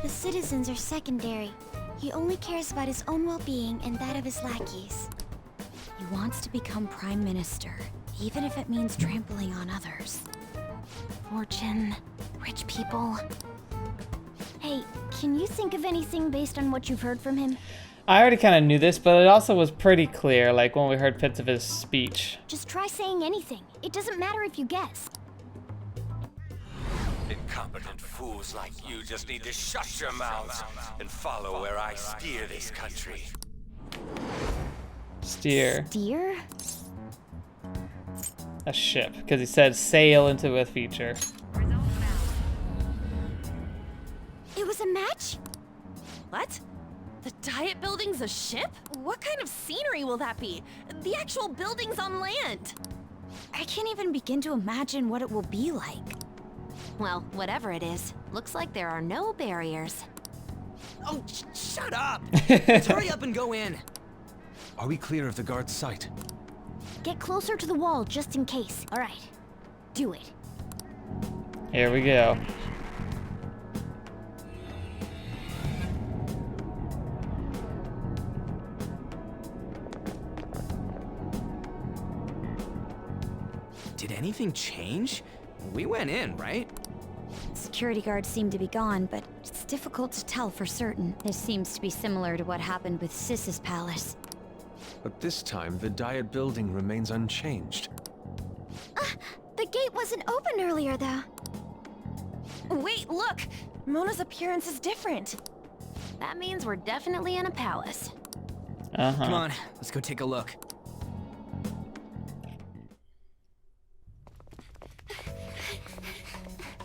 [SPEAKER 16] The citizens are secondary. He only cares about his own well-being and that of his lackeys.
[SPEAKER 10] He wants to become Prime Minister, even if it means trampling on others.
[SPEAKER 3] Fortune, rich people.
[SPEAKER 16] Hey, can you think of anything based on what you've heard from him?
[SPEAKER 1] I already kind of knew this, but it also was pretty clear, like when we heard bits of his speech.
[SPEAKER 16] Just try saying anything. It doesn't matter if you guess.
[SPEAKER 17] Incompetent fools like you just need to shut your mouths and follow where I steer this country.
[SPEAKER 1] Steer.
[SPEAKER 10] Steer?
[SPEAKER 1] A ship, because he said sail into a future.
[SPEAKER 16] It was a match?
[SPEAKER 18] What? The Diet Building's a ship? What kind of scenery will that be? The actual building's on land.
[SPEAKER 10] I can't even begin to imagine what it will be like.
[SPEAKER 3] Well, whatever it is, looks like there are no barriers.
[SPEAKER 5] Oh, shut up! Let's hurry up and go in.
[SPEAKER 8] Are we clear of the guard's sight?
[SPEAKER 16] Get closer to the wall just in case. All right, do it.
[SPEAKER 1] Here we go.
[SPEAKER 5] Did anything change? We went in, right?
[SPEAKER 10] Security guards seem to be gone, but it's difficult to tell for certain. This seems to be similar to what happened with Sis's palace.
[SPEAKER 8] But this time, the Diet building remains unchanged.
[SPEAKER 16] The gate wasn't open earlier, though.
[SPEAKER 18] Wait, look! Mona's appearance is different.
[SPEAKER 3] That means we're definitely in a palace.
[SPEAKER 5] Come on, let's go take a look.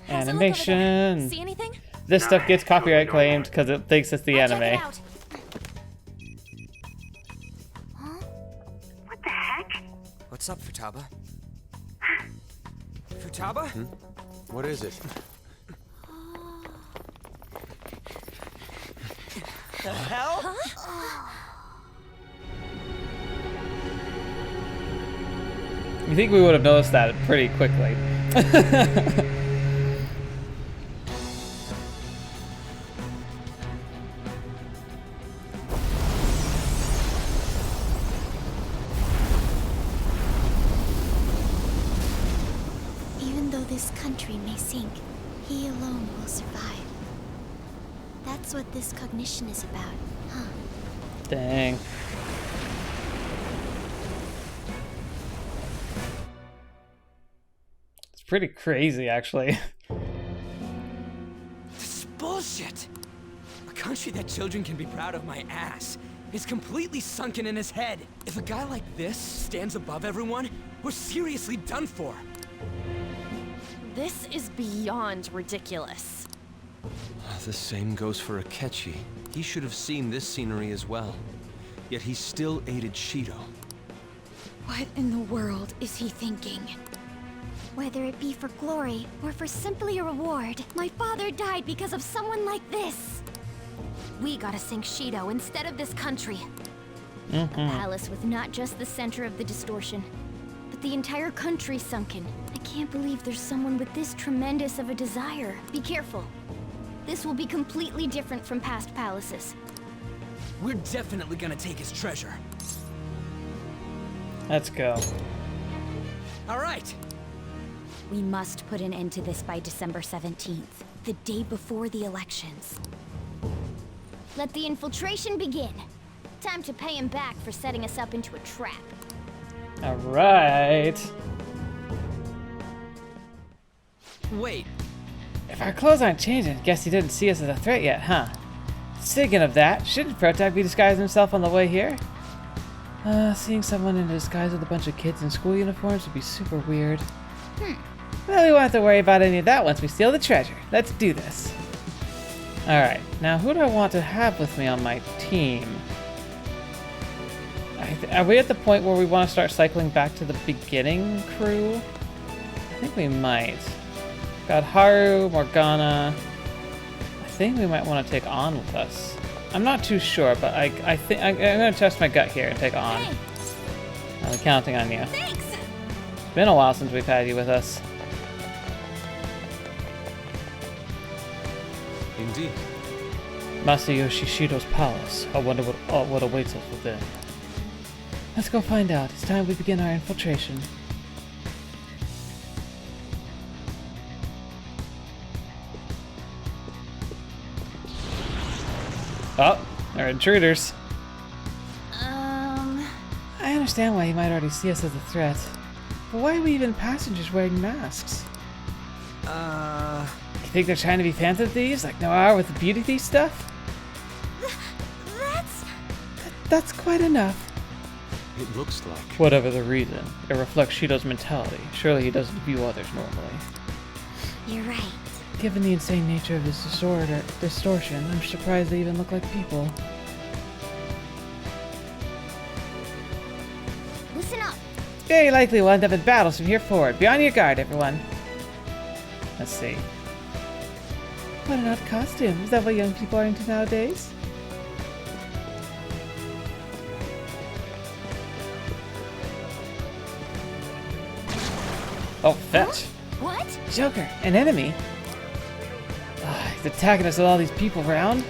[SPEAKER 1] Animation.
[SPEAKER 18] See anything?
[SPEAKER 1] This stuff gets copyright claimed because it thinks it's the anime.
[SPEAKER 7] What the heck?
[SPEAKER 5] What's up, Futaba? Futaba?
[SPEAKER 8] What is it?
[SPEAKER 5] The hell?
[SPEAKER 1] You think we would have noticed that pretty quickly.
[SPEAKER 16] Even though this country may sink, he alone will survive. That's what this cognition is about, huh?
[SPEAKER 1] Dang. It's pretty crazy, actually.
[SPEAKER 5] This is bullshit! A country that children can be proud of my ass is completely sunken in his head. If a guy like this stands above everyone, we're seriously done for.
[SPEAKER 18] This is beyond ridiculous.
[SPEAKER 8] The same goes for Akechi. He should have seen this scenery as well. Yet he still aided Shido.
[SPEAKER 10] What in the world is he thinking?
[SPEAKER 16] Whether it be for glory or for simply a reward, my father died because of someone like this.
[SPEAKER 3] We gotta sink Shido instead of this country.
[SPEAKER 16] The palace was not just the center of the distortion, but the entire country sunken. I can't believe there's someone with this tremendous of a desire. Be careful. This will be completely different from past palaces.
[SPEAKER 5] We're definitely gonna take his treasure.
[SPEAKER 1] Let's go.
[SPEAKER 5] All right.
[SPEAKER 10] We must put an end to this by December 17th, the day before the elections.
[SPEAKER 16] Let the infiltration begin. Time to pay him back for setting us up into a trap.
[SPEAKER 1] All right.
[SPEAKER 5] Wait.
[SPEAKER 1] If our clothes aren't changing, guess he didn't see us as a threat yet, huh? Speaking of that, shouldn't Protag be disguising himself on the way here? Seeing someone in disguise with a bunch of kids in school uniforms would be super weird. Well, we won't have to worry about any of that once we steal the treasure. Let's do this. Alright, now who do I want to have with me on my team? Are we at the point where we want to start cycling back to the beginning crew? I think we might. Got Haru, Morgana. I think we might want to take On with us. I'm not too sure, but I think I'm gonna test my gut here and take On. I'm counting on you.
[SPEAKER 18] Thanks.
[SPEAKER 1] Been a while since we've had you with us.
[SPEAKER 8] Indeed.
[SPEAKER 1] Masayoshi Shido's palace. I wonder what awaits us within. Let's go find out. It's time we begin our infiltration. Oh, they're intruders. I understand why he might already see us as a threat. But why are we even passengers wearing masks? You think they're trying to be Phantom Thieves, like Noir with the beauty thief stuff? That's quite enough.
[SPEAKER 8] It looks like.
[SPEAKER 1] Whatever the reason, it reflects Shido's mentality. Surely he doesn't view others normally.
[SPEAKER 16] You're right.
[SPEAKER 1] Given the insane nature of his distortion, I'm surprised they even look like people.
[SPEAKER 16] Listen up.
[SPEAKER 1] Very likely we'll end up in battles from here forward. Be on your guard, everyone. Let's see. What an odd costume. Is that what young people are into nowadays? Oh, fetch.
[SPEAKER 16] What?
[SPEAKER 1] Joker, an enemy? He's attacking us with all these people around.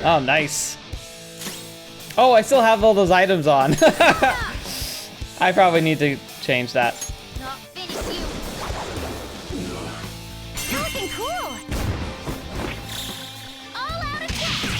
[SPEAKER 1] Oh, nice. Oh, I still have all those items on. I probably need to change that.
[SPEAKER 16] Not finish you. You're looking cool. All out attack.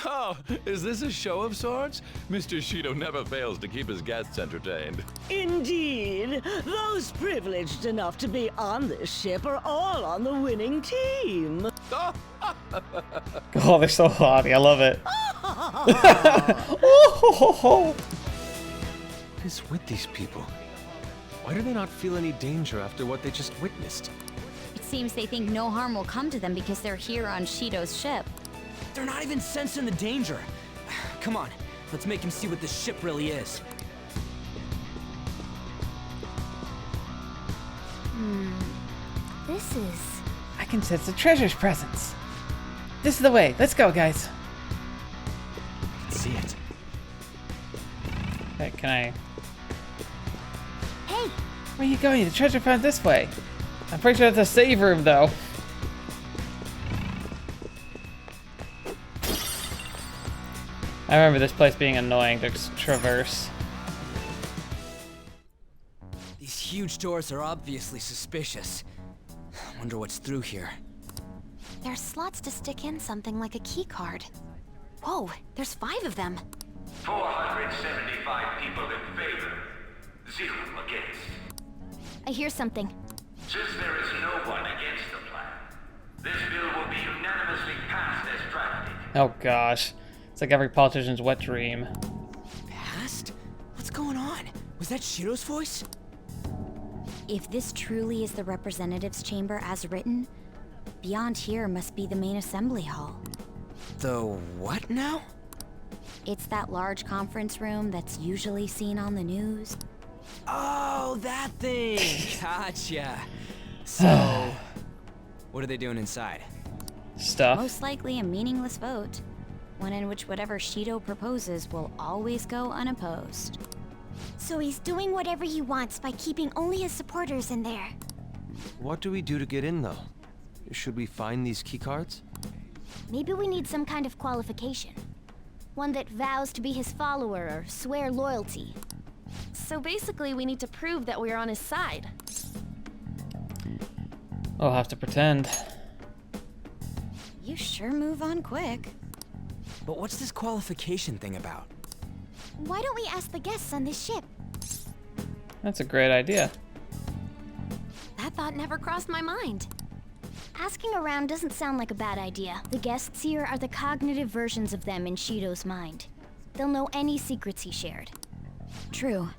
[SPEAKER 6] Oh, is this a show of sorts? Mr. Shido never fails to keep his guests entertained.
[SPEAKER 19] Indeed. Those privileged enough to be on this ship are all on the winning team.
[SPEAKER 1] Oh, they're so haughty. I love it.
[SPEAKER 8] What is with these people? Why do they not feel any danger after what they just witnessed?
[SPEAKER 10] It seems they think no harm will come to them because they're here on Shido's ship.
[SPEAKER 5] They're not even sensing the danger. Come on, let's make him see what this ship really is.
[SPEAKER 16] This is...
[SPEAKER 1] I can sense the treasure's presence. This is the way. Let's go, guys.
[SPEAKER 5] I can see it.
[SPEAKER 1] Hey, can I...
[SPEAKER 16] Hey!
[SPEAKER 1] Where are you going? The treasure found this way. I'm pretty sure it's a save room, though. I remember this place being annoying to traverse.
[SPEAKER 5] These huge doors are obviously suspicious. Wonder what's through here.
[SPEAKER 3] There's slots to stick in something like a key card. Whoa, there's 5 of them.
[SPEAKER 15] 475 people in favor, 0 against.
[SPEAKER 16] I hear something.
[SPEAKER 15] Since there is no one against the plan, this bill will be unanimously passed as drafted.
[SPEAKER 1] Oh gosh. It's like every politician's wet dream.
[SPEAKER 5] Passed? What's going on? Was that Shido's voice?
[SPEAKER 10] If this truly is the representatives' chamber as written, beyond here must be the main assembly hall.
[SPEAKER 5] The what now?
[SPEAKER 10] It's that large conference room that's usually seen on the news.
[SPEAKER 5] Oh, that thing! Gotcha. So, what are they doing inside?
[SPEAKER 1] Stuff.
[SPEAKER 10] Most likely a meaningless vote. One in which whatever Shido proposes will always go unopposed.
[SPEAKER 16] So he's doing whatever he wants by keeping only his supporters in there.
[SPEAKER 8] What do we do to get in, though? Should we find these keycards?
[SPEAKER 16] Maybe we need some kind of qualification. One that vows to be his follower or swear loyalty.
[SPEAKER 18] So basically, we need to prove that we're on his side.
[SPEAKER 1] I'll have to pretend.
[SPEAKER 10] You sure move on quick.
[SPEAKER 5] But what's this qualification thing about?
[SPEAKER 16] Why don't we ask the guests on this ship?
[SPEAKER 1] That's a great idea.
[SPEAKER 3] That thought never crossed my mind.
[SPEAKER 16] Asking around doesn't sound like a bad idea. The guests here are the cognitive versions of them in Shido's mind. They'll know any secrets he shared.
[SPEAKER 10] True.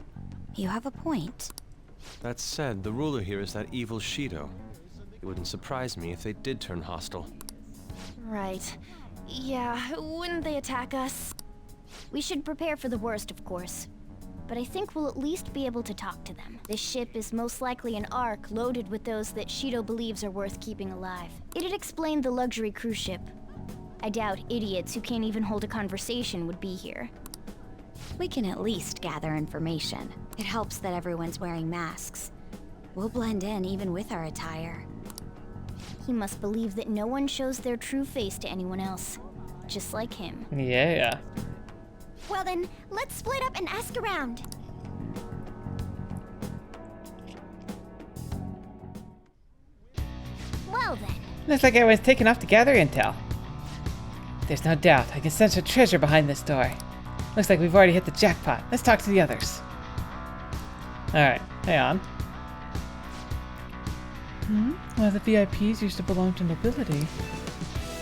[SPEAKER 10] You have a point.
[SPEAKER 8] That said, the ruler here is that evil Shido. It wouldn't surprise me if they did turn hostile.
[SPEAKER 18] Right. Yeah, wouldn't they attack us?
[SPEAKER 16] We should prepare for the worst, of course. But I think we'll at least be able to talk to them. This ship is most likely an ark loaded with those that Shido believes are worth keeping alive. It'd explain the luxury cruise ship. I doubt idiots who can't even hold a conversation would be here.
[SPEAKER 10] We can at least gather information. It helps that everyone's wearing masks. We'll blend in even with our attire.
[SPEAKER 16] He must believe that no one shows their true face to anyone else. Just like him.
[SPEAKER 1] Yeah.
[SPEAKER 16] Well then, let's split up and ask around. Well then.
[SPEAKER 1] Looks like everyone's taken off to gather intel. There's no doubt. I can sense a treasure behind this door. Looks like we've already hit the jackpot. Let's talk to the others. Alright, hang on. One of the VIPs used to belong to nobility.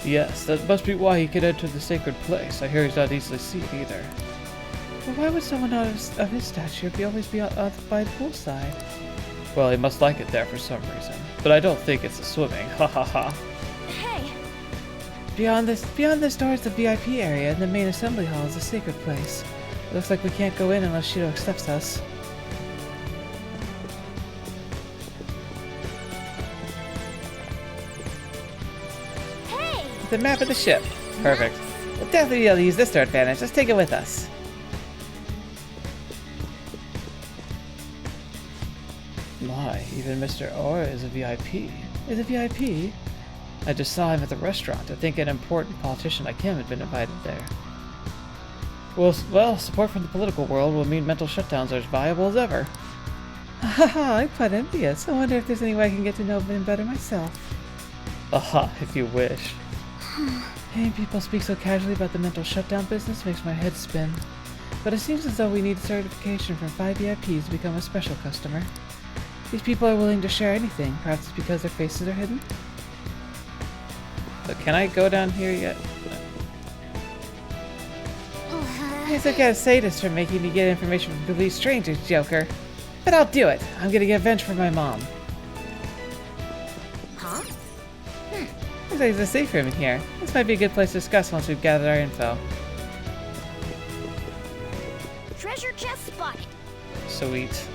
[SPEAKER 1] Yes, that must be why he could enter the sacred place. I hear he's not easily seen either. But why would someone of his stature always be out by the poolside? Well, he must like it there for some reason. But I don't think it's the swimming. Ha ha ha.
[SPEAKER 16] Hey!
[SPEAKER 1] Beyond this door is the VIP area, and the main assembly hall is a sacred place. It looks like we can't go in unless Shido accepts us.
[SPEAKER 16] Hey!
[SPEAKER 1] The map of the ship. Perfect. We'll definitely be able to use this to our advantage. Let's take it with us. My, even Mr. Aura is a VIP. Is a VIP? I just saw him at the restaurant. I think an important politician like him had been invited there. Well, support from the political world will mean mental shutdowns are as viable as ever. Haha, I'm quite envious. I wonder if there's any way I can get to know him better myself. Aha, if you wish. Hearing people speak so casually about the mental shutdown business makes my head spin. But it seems as though we need certification from 5 VIPs to become a special customer. These people are willing to share anything, perhaps it's because their faces are hidden? So can I go down here yet? It's okay to say this for making me get information from complete strangers, Joker. But I'll do it. I'm gonna get revenge for my mom.
[SPEAKER 16] Huh?
[SPEAKER 1] Looks like there's a safe room in here. This might be a good place to discuss once we've gathered our info.
[SPEAKER 16] Treasure chest spotted.
[SPEAKER 1] Sweet.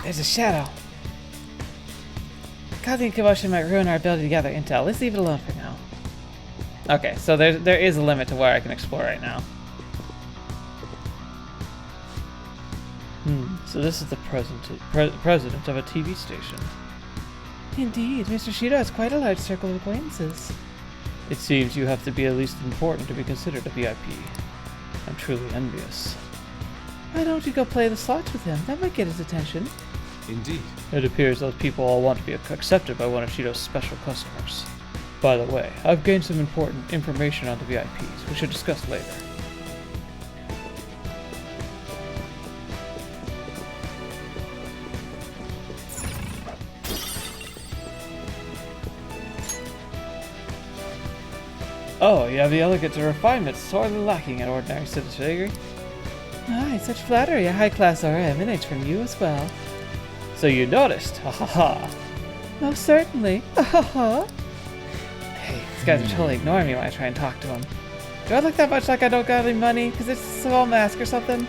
[SPEAKER 1] There's a shadow. Causing commotion might ruin our ability to gather intel. Let's leave it alone for now. Okay, so there is a limit to where I can explore right now. So this is the president of a TV station. Indeed, Mr. Shido has quite a large circle of acquaintances. It seems you have to be at least important to be considered a VIP. I'm truly envious. Why don't you go play the slots with him? That might get his attention.
[SPEAKER 8] Indeed.
[SPEAKER 1] It appears those people all want to be accepted by one of Shido's special customers. By the way, I've gained some important information on the VIPs. We should discuss later. Oh, you have the elegance and refinement sorely lacking in ordinary citizenry. Aye, such flattery. A high-class aura emanates from you as well. So you noticed? Ha ha ha. Most certainly. Ha ha ha. Hey, these guys are totally ignoring me when I try and talk to them. Do I look that much like I don't got any money? Because it's a small mask or something?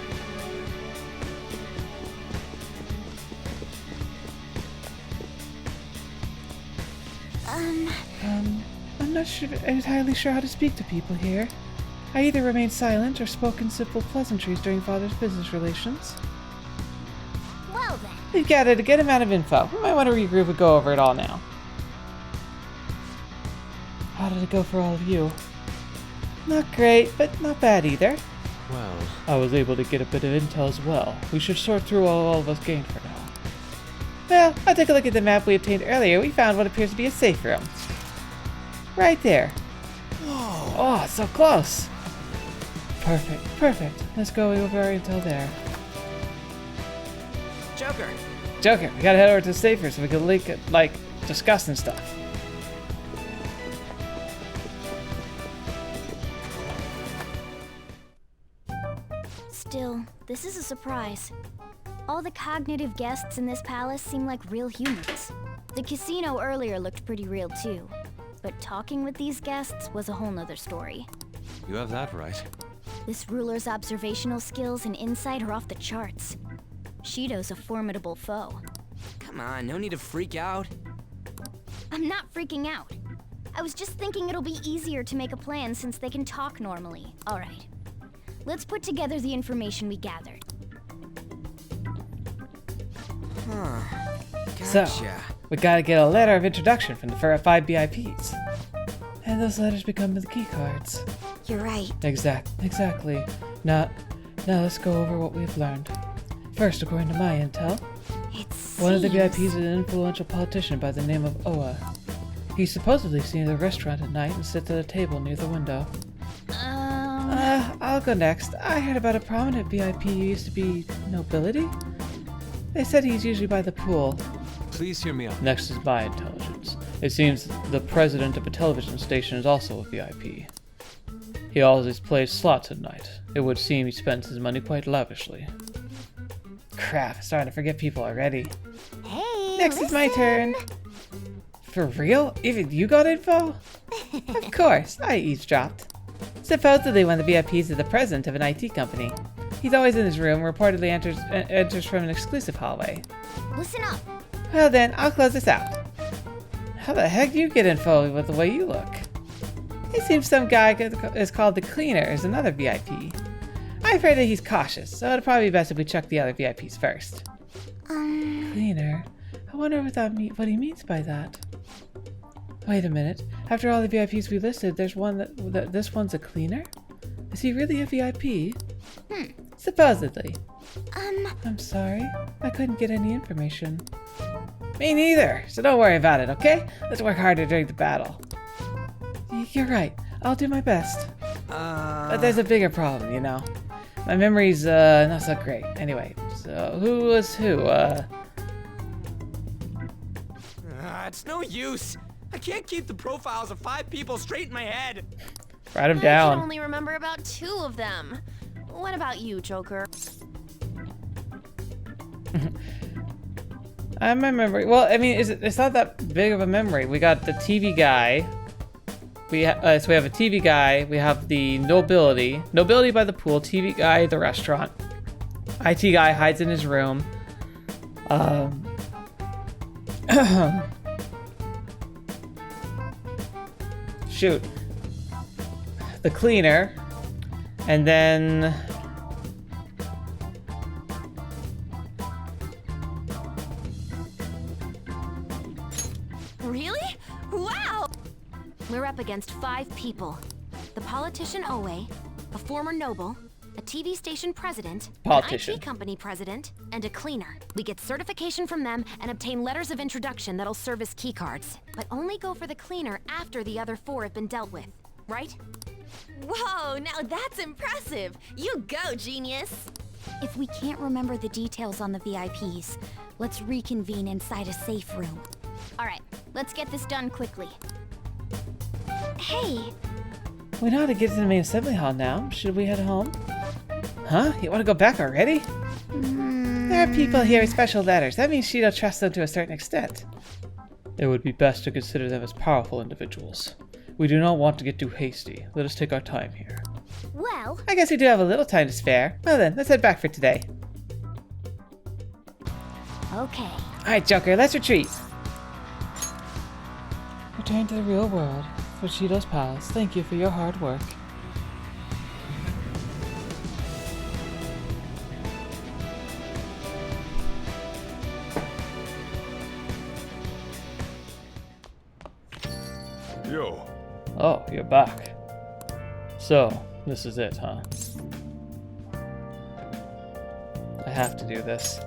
[SPEAKER 1] I'm not entirely sure how to speak to people here. I either remain silent or spoke in simple pleasantries during Father's business relations.
[SPEAKER 16] Well then.
[SPEAKER 1] We've gathered a good amount of info. We might want to regroup and go over it all now. How did it go for all of you? Not great, but not bad either.
[SPEAKER 8] Well,
[SPEAKER 1] I was able to get a bit of intel as well. We should sort through what all of us gained for now. Well, I took a look at the map we obtained earlier. We found what appears to be a safe room. Right there. Whoa. Oh, it's so close. Perfect, perfect. Let's go over our intel there. Joker, we gotta head over to the safe room so we can discuss and stuff.
[SPEAKER 16] Still, this is a surprise. All the cognitive guests in this palace seem like real humans. The casino earlier looked pretty real too. But talking with these guests was a whole nother story.
[SPEAKER 8] you have that right.
[SPEAKER 16] This ruler's observational skills and insight are off the charts. Shido's a formidable foe.
[SPEAKER 5] Come on, no need to freak out.
[SPEAKER 16] I'm not freaking out. I was just thinking it'll be easier to make a plan since they can talk normally. All right. Let's put together the information we gathered.
[SPEAKER 5] Huh.
[SPEAKER 1] So, we gotta get a letter of introduction from the 5 VIPs. And those letters become the key cards.
[SPEAKER 16] You're right.
[SPEAKER 1] Exactly. Now let's go over what we've learned. First, according to my intel, one of the VIPs is an influential politician by the name of Oa. He's supposedly seen at the restaurant at night and sits at a table near the window. I'll go next. I heard about a prominent VIP who used to be nobility. They said he's usually by the pool.
[SPEAKER 8] Please hear me out.
[SPEAKER 1] Next is my intelligence. It seems the president of a television station is also a VIP. He always plays slots at night. It would seem he spends his money quite lavishly. Crap, I'm starting to forget people already.
[SPEAKER 16] Hey,
[SPEAKER 1] Next is my turn. For real? Even you got info? Of course, I eavesdropped. Supposedly one of the VIPs is the president of an IT company. He's always in his room, reportedly enters from an exclusive hallway.
[SPEAKER 16] Listen up.
[SPEAKER 1] Well then, I'll close this out. How the heck do you get info with the way you look? It seems some guy is called the Cleaner is another VIP. I've heard that he's cautious, so it'd probably be best if we check the other VIPs first. Cleaner? I wonder what he means by that. Wait a minute. After all the VIPs we listed, there's one that this one's a cleaner? Is he really a VIP? Supposedly. I'm sorry. I couldn't get any information. Me neither, so don't worry about it, okay? Let's work harder during the battle. You're right. I'll do my best. But there's a bigger problem, you know. My memory's, not so great. Anyway, so who was who,
[SPEAKER 5] It's no use. I can't keep the profiles of 5 people straight in my head.
[SPEAKER 1] Write them
[SPEAKER 18] I
[SPEAKER 1] down.
[SPEAKER 18] can only remember about 2 of them. What about you, Joker?
[SPEAKER 1] My memory. Well, I mean, it's not that big of a memory. We got the TV guy. So we have a TV guy. We have the nobility by the pool. TV guy at the restaurant. IT guy hides in his room. Shoot. The cleaner, and then.
[SPEAKER 18] Really? Wow!
[SPEAKER 3] We're up against 5 people. The politician Owe, a former noble, a TV station president, an IT company president, and a cleaner. We get certification from them and obtain letters of introduction that'll serve as keycards. But only go for the cleaner after the other 4 have been dealt with, right?
[SPEAKER 18] Whoa, now that's impressive! You go, genius!
[SPEAKER 16] If we can't remember the details on the VIPs, let's reconvene inside a safe room. Alright, let's get this done quickly.
[SPEAKER 3] Hey!
[SPEAKER 1] We know how to get to the main assembly hall now. Should we head home? Huh? You want to go back already? There are people here with special letters. That means Shido trusts them to a certain extent. It would be best to consider them as powerful individuals. We do not want to get too hasty. Let us take our time here.
[SPEAKER 3] Well,
[SPEAKER 1] I guess we do have a little time to spare. Well then, let's head back for today.
[SPEAKER 16] Okay.
[SPEAKER 1] Alright, Joker, let's retreat. Return to the real world. For Shido's palace, thank you for your hard work.
[SPEAKER 6] Yo.
[SPEAKER 1] Oh, you're back. So, this is it, huh? I have to do this.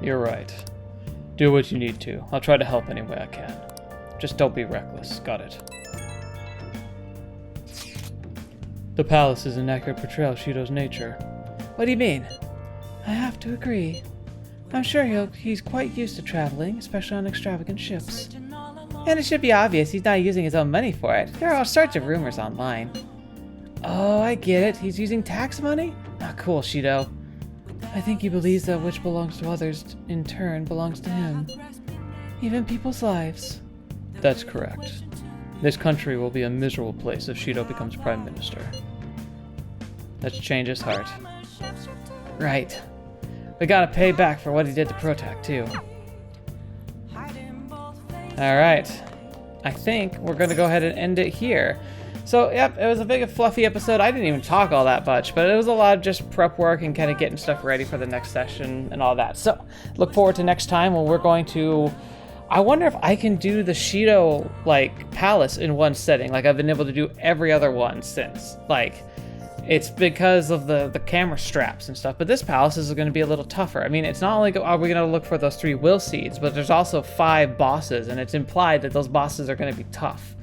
[SPEAKER 1] You're right. Do what you need to. I'll try to help any way I can. Just don't be reckless. Got it. The palace is an accurate portrayal of Shido's nature. What do you mean? I have to agree. I'm sure he's quite used to traveling, especially on extravagant ships. And it should be obvious he's not using his own money for it. There are all sorts of rumors online. Oh, I get it. He's using tax money? Not cool, Shido. I think he believes that which belongs to others, in turn, belongs to him. Even people's lives. That's correct. This country will be a miserable place if Shido becomes Prime Minister. Let's change his heart. Right. We gotta pay back for what he did to Protac, too. Alright. I think we're gonna go ahead and end it here. So, yep, it was a big fluffy episode. I didn't even talk all that much, but it was a lot of just prep work and kind of getting stuff ready for the next session and all that. So, look forward to next time when we're going to I wonder if I can do the Shido, like, palace in one setting, like I've been able to do every other one since. Like, it's because of the camera straps and stuff, but this palace is going to be a little tougher. I mean, it's not only are we going to look for those 3 will seeds, but there's also 5 bosses, and it's implied that those bosses are going to be tough.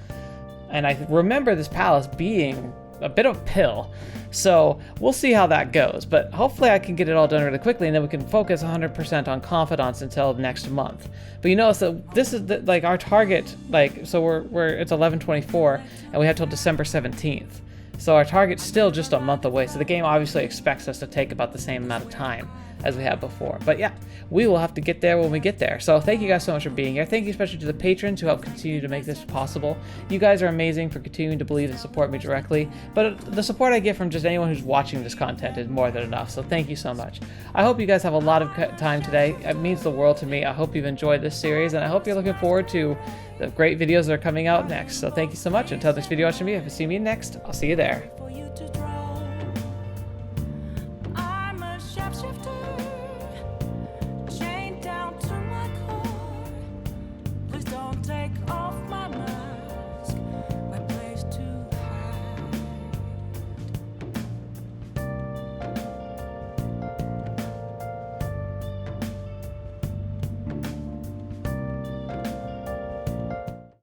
[SPEAKER 1] And I remember this palace being a bit of a pill, so we'll see how that goes, but hopefully I can get it all done really quickly, and then we can focus 100% on confidants until next month. But you notice that this is like our target, like, so it's 11/24 and we have till December 17th, so our target's still just a month away, so the game obviously expects us to take about the same amount of time as we have before. But yeah, we will have to get there when we get there. So thank you guys so much for being here. Thank you especially to the patrons who help continue to make this possible. You guys are amazing for continuing to believe and support me directly, but the support I get from just anyone who's watching this content is more than enough, so thank you so much. I hope you guys have a lot of time today. It means the world to me. I hope you've enjoyed this series, and I hope you're looking forward to the great videos that are coming out next. So thank you so much. Until this video watching me, if you see me next, I'll see you there.